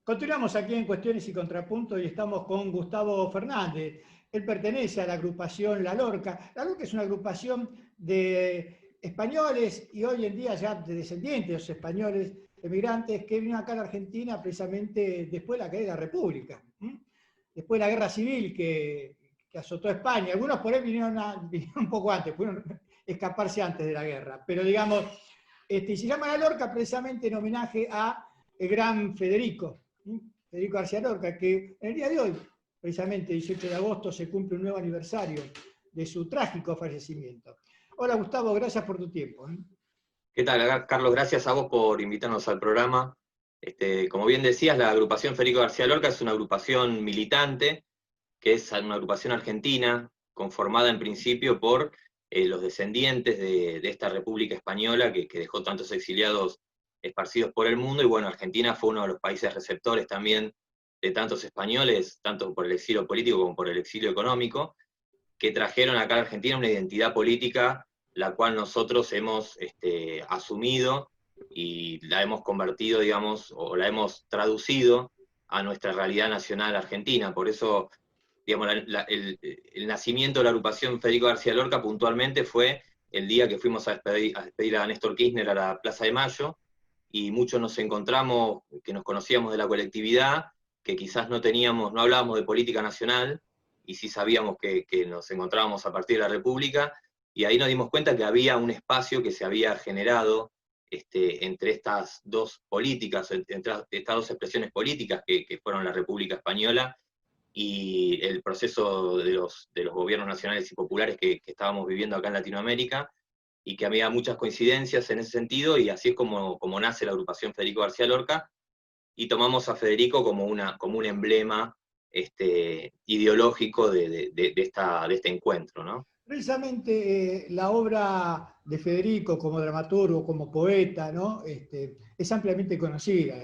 Continuamos aquí en Cuestiones y Contrapuntos y estamos con Gustavo Fernández. Él pertenece a la agrupación La Lorca. La Lorca es una agrupación de españoles y hoy en día ya de descendientes de los españoles emigrantes que vinieron acá a la Argentina precisamente después de la caída de la República. Después de la guerra civil que azotó a España. Algunos por ahí vinieron un poco antes, pudieron escaparse antes de la guerra. Pero digamos, se llama La Lorca precisamente en homenaje a el gran Federico García Lorca, que en el día de hoy, precisamente 18 de agosto, se cumple un nuevo aniversario de su trágico fallecimiento. Hola Gustavo, gracias por tu tiempo. ¿Qué tal, Carlos? Gracias a vos por invitarnos al programa. Como bien decías, la agrupación Federico García Lorca es una agrupación militante, que es una agrupación argentina, conformada en principio por los descendientes de esta República Española que dejó tantos exiliados esparcidos por el mundo, y bueno, Argentina fue uno de los países receptores también de tantos españoles, tanto por el exilio político como por el exilio económico, que trajeron acá a Argentina una identidad política, la cual nosotros hemos asumido y la hemos convertido, digamos, o la hemos traducido a nuestra realidad nacional argentina. Por eso, digamos, el nacimiento de la agrupación Federico García Lorca puntualmente fue el día que fuimos a despedir a Néstor Kirchner a la Plaza de Mayo, y muchos nos encontramos, que nos conocíamos de la colectividad, que quizás no hablábamos de política nacional, y sí sabíamos que nos encontrábamos a partir de la República, y ahí nos dimos cuenta que había un espacio que se había generado entre estas dos políticas, entre estas dos expresiones políticas que fueron la República Española y el proceso de los gobiernos nacionales y populares que estábamos viviendo acá en Latinoamérica, y que había muchas coincidencias en ese sentido, y así es como nace la agrupación Federico García Lorca, y tomamos a Federico como un emblema ideológico de este encuentro, ¿no? Precisamente la obra de Federico como dramaturgo, como poeta, ¿no? Es ampliamente conocida,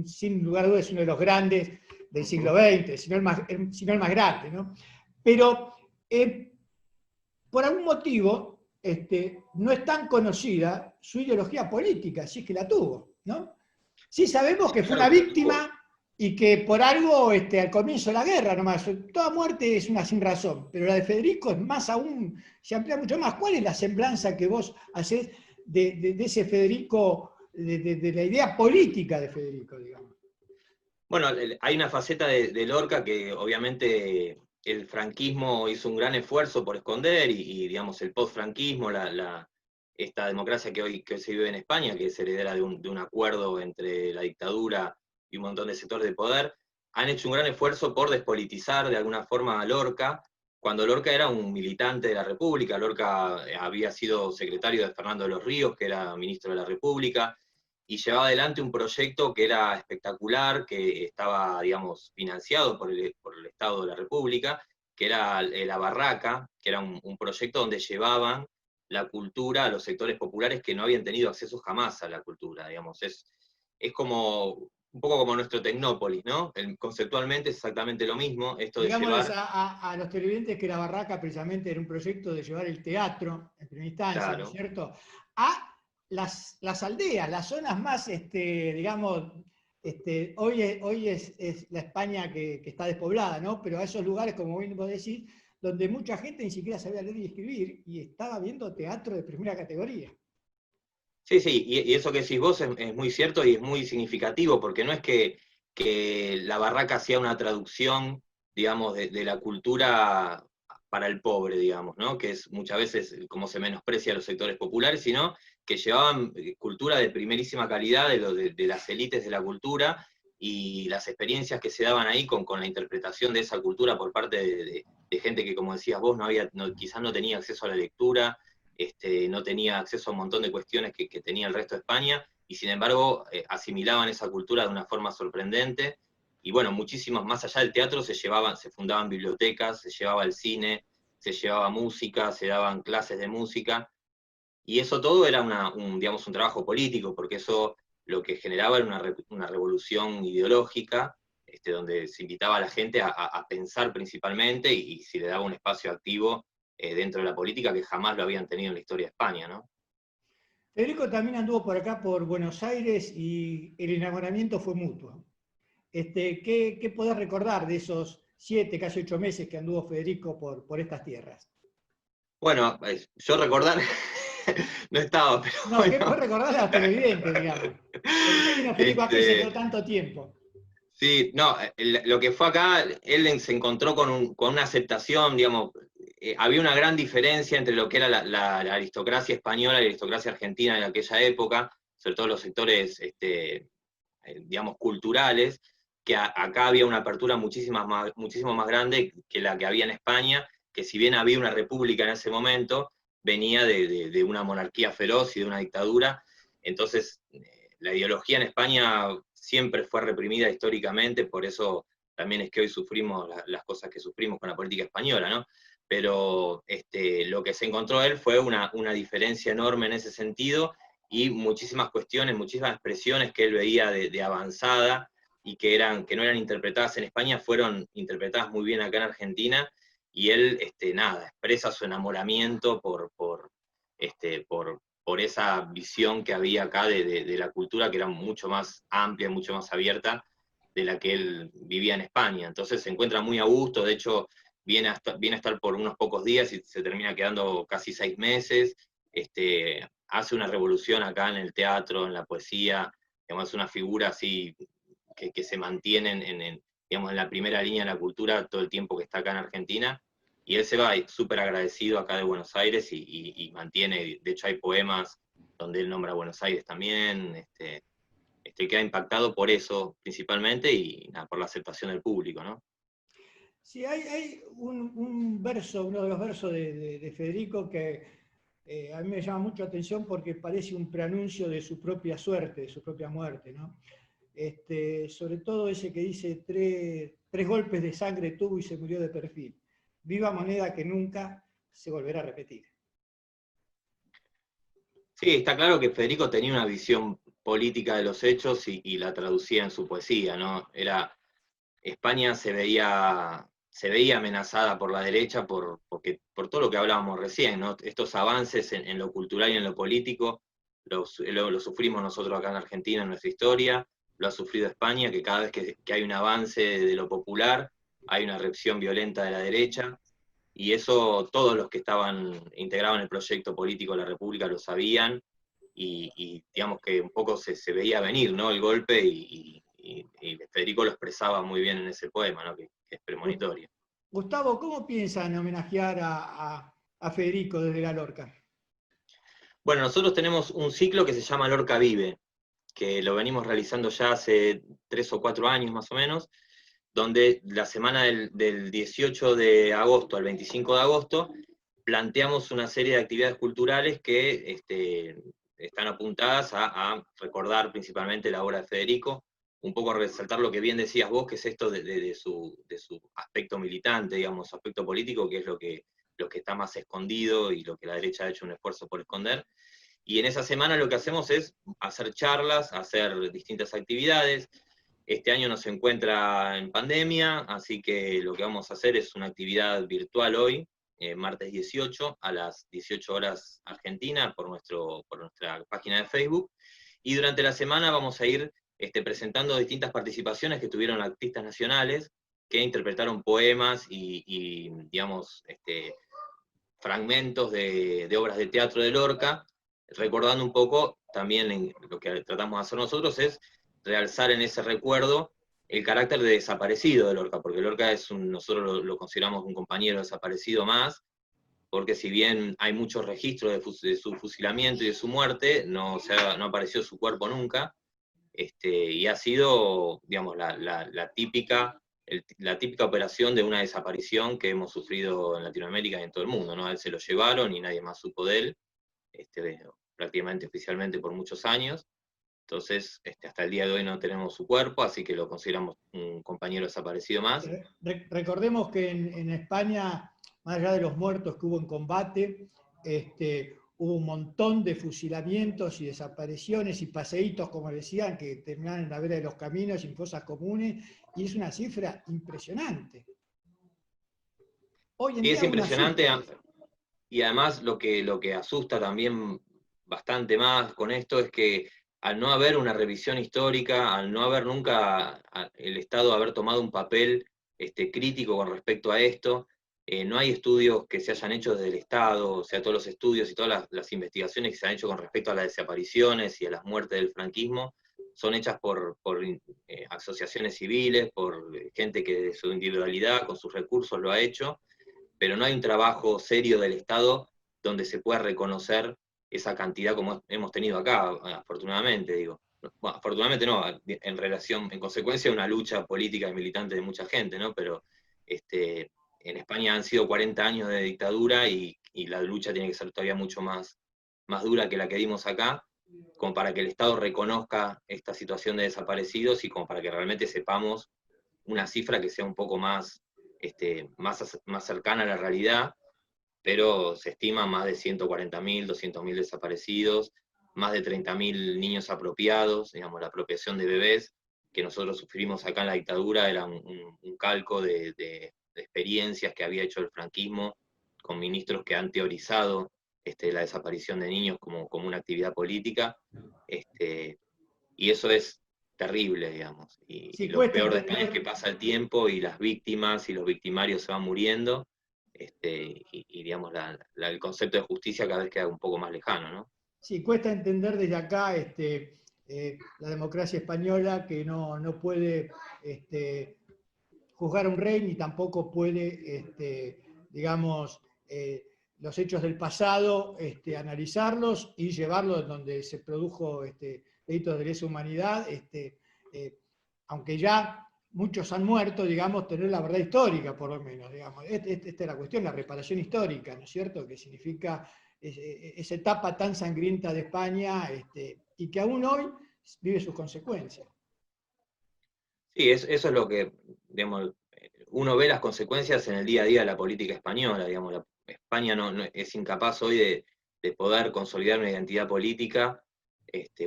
sin lugar a dudas es uno de los grandes del siglo XX, si no el más grande, ¿no? Pero por algún motivo no es tan conocida su ideología política, si es que la tuvo, ¿no? Sí sabemos que fue una víctima y que por algo al comienzo de la guerra nomás, toda muerte es una sin razón, pero la de Federico es más aún, se amplía mucho más. ¿Cuál es la semblanza que vos hacés de ese Federico, de la idea política de Federico, digamos? Bueno, hay una faceta de Lorca que obviamente el franquismo hizo un gran esfuerzo por esconder, digamos, el post-franquismo, esta democracia que hoy se vive en España, que es heredera de un acuerdo entre la dictadura y un montón de sectores de poder, han hecho un gran esfuerzo por despolitizar de alguna forma a Lorca, cuando Lorca era un militante de la República. Lorca había sido secretario de Fernando de los Ríos, que era ministro de la República, y llevaba adelante un proyecto que era espectacular, que estaba, digamos, financiado por el Estado de la República, que era La Barraca, que era un proyecto donde llevaban la cultura a los sectores populares que no habían tenido acceso jamás a la cultura, digamos. Es como un poco como nuestro Tecnópolis, ¿no? Conceptualmente es exactamente lo mismo, esto de Digamos llevar... a los televidentes que La Barraca precisamente era un proyecto de llevar el teatro, en primera instancia, ¿no es Claro. cierto?, a las aldeas, las zonas más, digamos, hoy es la España que está despoblada, ¿no? Pero a esos lugares, como bien vos decís, donde mucha gente ni siquiera sabía leer y escribir y estaba viendo teatro de primera categoría. Sí, sí, y eso que decís vos es muy cierto y es muy significativo, porque no es que La Barraca hacía una traducción, digamos, de la cultura para el pobre, digamos, ¿no? Que es muchas veces como se menosprecia a los sectores populares, sino que llevaban cultura de primerísima calidad de las élites de la cultura, y las experiencias que se daban ahí con la interpretación de esa cultura por parte de gente que, como decías vos, quizás no tenía acceso a la lectura, no tenía acceso a un montón de cuestiones que tenía el resto de España, y sin embargo asimilaban esa cultura de una forma sorprendente. Y bueno, muchísimos, más allá del teatro, se fundaban bibliotecas, se llevaba el cine, se llevaba música, se daban clases de música, y eso todo era digamos, un trabajo político, porque eso lo que generaba era una revolución ideológica, donde se invitaba a la gente a pensar principalmente, y se le daba un espacio activo dentro de la política que jamás lo habían tenido en la historia de España, ¿no? Federico también anduvo por acá, por Buenos Aires, y el enamoramiento fue mutuo. ¿Qué podés recordar de esos 7, casi 8 meses que anduvo Federico por estas tierras? Bueno, yo recordar, no estaba, pero No, ¿qué bueno. podés recordar de los televidentes, digamos? ¿Por qué vino Federico acá y se quedó Este, tanto tiempo? sí, no, lo que fue acá, él se encontró con una aceptación, digamos, había una gran diferencia entre lo que era la aristocracia española y la aristocracia argentina en aquella época, sobre todo los sectores, digamos, culturales, que acá había una apertura muchísimo más grande que la que había en España, que si bien había una república en ese momento, venía de una monarquía feroz y de una dictadura, entonces la ideología en España siempre fue reprimida históricamente, por eso también es que hoy sufrimos las cosas que sufrimos con la política española, ¿no? Pero lo que se encontró él fue una diferencia enorme en ese sentido, y muchísimas cuestiones, muchísimas expresiones que él veía de avanzada y que no eran interpretadas en España, fueron interpretadas muy bien acá en Argentina, y él, nada, expresa su enamoramiento por esa visión que había acá de la cultura, que era mucho más amplia, mucho más abierta de la que él vivía en España. Entonces se encuentra muy a gusto, de hecho viene a estar por unos pocos días y se termina quedando casi 6 meses, hace una revolución acá en el teatro, en la poesía, digamos, es una figura así que se mantiene digamos, en la primera línea de la cultura todo el tiempo que está acá en Argentina, y él se va súper agradecido acá de Buenos Aires y mantiene, de hecho hay poemas donde él nombra a Buenos Aires también, queda impactado por eso principalmente y nada, por la aceptación del público, ¿no? Sí, hay un verso, uno de los versos de Federico que a mí me llama mucho la atención porque parece un preanuncio de su propia suerte, de su propia muerte, ¿no? Sobre todo ese que dice, tres golpes de sangre tuvo y se murió de perfil. Viva moneda que nunca se volverá a repetir. Sí, está claro que Federico tenía una visión política de los hechos y la traducía en su poesía, ¿no? España se veía amenazada por la derecha por todo lo que hablábamos recién, ¿no? Estos avances en lo cultural y en lo político lo sufrimos nosotros acá en Argentina en nuestra historia, lo ha sufrido España, que cada vez que hay un avance de lo popular, hay una reacción violenta de la derecha, y eso todos los que integraban el proyecto político de la República lo sabían, y digamos que un poco se veía venir, ¿no? El golpe, y Federico lo expresaba muy bien en ese poema, ¿no? Que es premonitorio. Gustavo, ¿cómo piensan homenajear a Federico desde la Lorca? Bueno, nosotros tenemos un ciclo que se llama Lorca Vive, que lo venimos realizando ya hace 3 o 4 años más o menos, donde la semana del 18 de agosto al 25 de agosto planteamos una serie de actividades culturales que están apuntadas a recordar principalmente la obra de Federico, un poco resaltar lo que bien decías vos, que es esto de su aspecto militante, digamos, su aspecto político, que es lo que está más escondido y lo que la derecha ha hecho un esfuerzo por esconder. Y en esa semana lo que hacemos es hacer charlas, hacer distintas actividades. Este año nos encuentra en pandemia, así que lo que vamos a hacer es una actividad virtual hoy, martes 18 a las 18 horas Argentina, por nuestra página de Facebook. Y durante la semana vamos a ir presentando distintas participaciones que tuvieron artistas nacionales que interpretaron poemas y digamos, fragmentos de obras de teatro de Lorca, recordando un poco también lo que tratamos de hacer nosotros es realzar en ese recuerdo el carácter de desaparecido de Lorca, porque Lorca nosotros lo consideramos un compañero desaparecido más, porque si bien hay muchos registros de su fusilamiento y de su muerte, no apareció su cuerpo nunca, y ha sido, digamos, la típica operación de una desaparición que hemos sufrido en Latinoamérica y en todo el mundo, ¿no? A él se lo llevaron y nadie más supo de él, prácticamente oficialmente por muchos años. Entonces, hasta el día de hoy no tenemos su cuerpo, así que lo consideramos un compañero desaparecido más. Recordemos que en España, más allá de los muertos que hubo en combate, hubo un montón de fusilamientos y desapariciones y paseitos, como decían, que terminaban en la vera de los caminos, en fosas comunes, y es una cifra impresionante. Hoy en Sí, es día aún impresionante, asusta eso. y además lo que asusta también bastante más con esto es que al no haber una revisión histórica, al no haber nunca el Estado haber tomado un papel crítico con respecto a esto, no hay estudios que se hayan hecho desde el Estado, o sea, todos los estudios y todas las investigaciones que se han hecho con respecto a las desapariciones y a las muertes del franquismo son hechas por asociaciones civiles, por gente que de su individualidad, con sus recursos lo ha hecho, pero no hay un trabajo serio del Estado donde se pueda reconocer esa cantidad como hemos tenido acá, afortunadamente, digo. Bueno, afortunadamente no, en consecuencia de una lucha política y militante de mucha gente, ¿no? Pero en España han sido 40 años de dictadura y la lucha tiene que ser todavía mucho más dura que la que dimos acá, como para que el Estado reconozca esta situación de desaparecidos y como para que realmente sepamos una cifra que sea un poco más cercana a la realidad, pero se estima más de 140.000, 200.000 desaparecidos, más de 30.000 niños apropiados, digamos, la apropiación de bebés, que nosotros sufrimos acá en la dictadura, era un calco de experiencias que había hecho el franquismo, con ministros que han teorizado la desaparición de niños como una actividad política, y eso es terrible, digamos. Sí, Y lo cuesta peor de España es entender. que pasa el tiempo y las víctimas y los victimarios se van muriendo, digamos, el concepto de justicia cada vez queda un poco más lejano, ¿no? Sí, cuesta entender desde acá la democracia española que no puede juzgar a un rey ni tampoco puede, digamos, los hechos del pasado, analizarlos y llevarlos donde se produjo delitos de lesa humanidad, aunque ya muchos han muerto, digamos, tener la verdad histórica, por lo menos, digamos. Esta es la cuestión, la reparación histórica, ¿no es cierto?, que significa esa etapa tan sangrienta de España y que aún hoy vive sus consecuencias. Sí, eso es lo que, digamos, uno ve las consecuencias en el día a día de la política española, digamos, España no es incapaz hoy de poder consolidar una identidad política,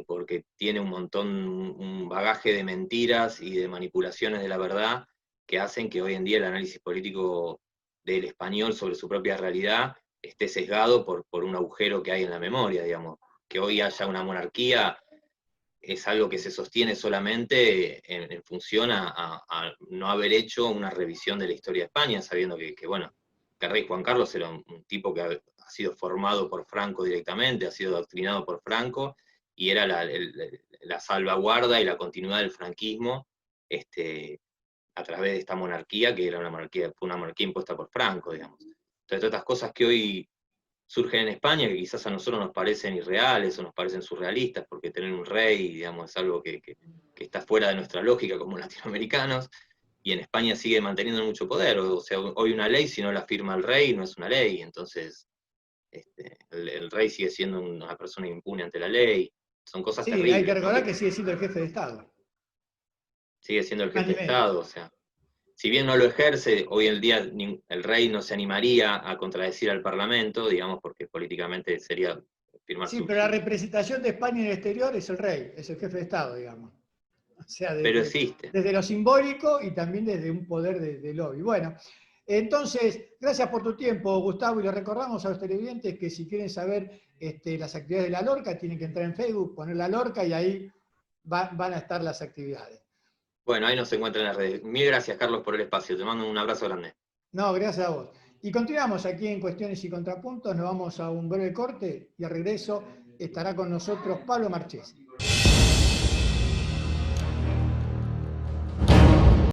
porque tiene un bagaje de mentiras y de manipulaciones de la verdad que hacen que hoy en día el análisis político del español sobre su propia realidad esté sesgado por un agujero que hay en la memoria, digamos. Que hoy haya una monarquía es algo que se sostiene solamente en función a no haber hecho una revisión de la historia de España, sabiendo bueno, que el rey Juan Carlos era un tipo que ha sido formado por Franco directamente, ha sido adoctrinado por Franco, y era la salvaguarda y la continuidad del franquismo a través de esta monarquía, que era fue una monarquía impuesta por Franco, digamos. Entonces, todas estas cosas que hoy surgen en España, que quizás a nosotros nos parecen irreales o nos parecen surrealistas, porque tener un rey, digamos, es algo que está fuera de nuestra lógica como latinoamericanos, y en España sigue manteniendo mucho poder. O sea, hoy una ley, si no la firma el rey, no es una ley, entonces el rey sigue siendo una persona impune ante la ley. Son cosas Sí, hay que terribles, ¿no? recordar que sigue siendo el jefe de Estado. Sigue siendo el Más jefe ni de menos. Estado, o sea, si bien no lo ejerce, hoy en día el rey no se animaría a contradecir al Parlamento, digamos, porque políticamente sería firmar Sí, pero la representación de España en el exterior es el rey, es el jefe de Estado, digamos. O sea, pero existe. desde lo simbólico y también desde un poder de lobby. Bueno, entonces, gracias por tu tiempo, Gustavo, y le recordamos a los televidentes que si quieren saber las actividades de la Lorca, tienen que entrar en Facebook, poner la Lorca y ahí van a estar las actividades. Bueno, ahí nos encuentran en las redes. Mil gracias, Carlos, por el espacio. Te mando un abrazo grande. No, gracias a vos. Y continuamos aquí en Cuestiones y Contrapuntos, nos vamos a un breve corte y al regreso estará con nosotros Pablo Marchesi.